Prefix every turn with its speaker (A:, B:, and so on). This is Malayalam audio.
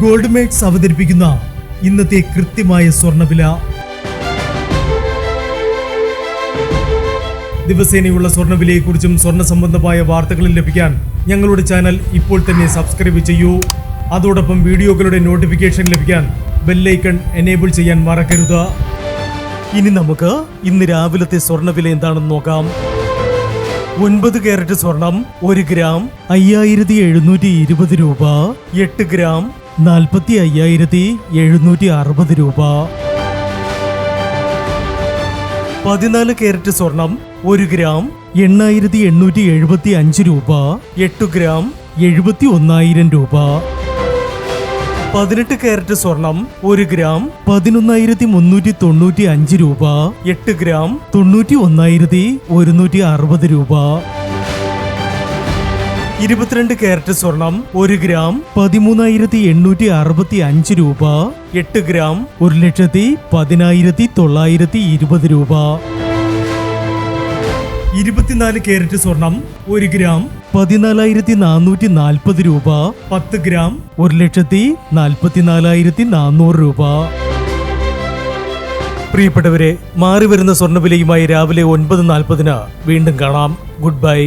A: ഗോൾഡ് മേക്സ് അവതരിപ്പിക്കുന്ന ഇന്നത്തെ കൃത്യമായ സ്വർണ്ണവില. ദിവസേനയുള്ള സ്വർണ്ണവിലയെക്കുറിച്ചും സ്വർണ്ണ സംബന്ധമായ വാർത്തകളും ലഭിക്കാൻ ഞങ്ങളുടെ ചാനൽ ഇപ്പോൾ തന്നെ സബ്സ്ക്രൈബ് ചെയ്യൂ. അതോടൊപ്പം വീഡിയോകളുടെ നോട്ടിഫിക്കേഷൻ ലഭിക്കാൻ ബെല്ലൈക്കൺ എനേബിൾ ചെയ്യാൻ മറക്കരുത്. ഇനി നമുക്ക് ഇന്ന് രാവിലത്തെ സ്വർണ്ണവില എന്താണെന്ന് നോക്കാം. 9 കാരറ്റ് സ്വർണം 1 ഗ്രാം 5720 രൂപ. 8 ഗ്രാം 45,760 രൂപ. 14 കാരറ്റ് സ്വർണം 1 ഗ്രാം 8,875 രൂപ. 8 ഗ്രാം 71,000 രൂപ. 18 കാരറ്റ് സ്വർണം 1 ഗ്രാം 11,395 രൂപ. 8 ഗ്രാം 91,160 രൂപ. 22 കാരറ്റ് സ്വർണം 1 ഗ്രാം 13,865 രൂപ. 8 ഗ്രാം 1,10,920 രൂപ. 24 കാരറ്റ് സ്വർണം 1 ഗ്രാം 14,440 രൂപ. 10 ഗ്രാം 1,44,400 രൂപ. പ്രിയപ്പെട്ടവരെ, മാറിവരുന്ന സ്വർണ്ണവിലയുമായി രാവിലെ 9:40 വീണ്ടും കാണാം. Good bye.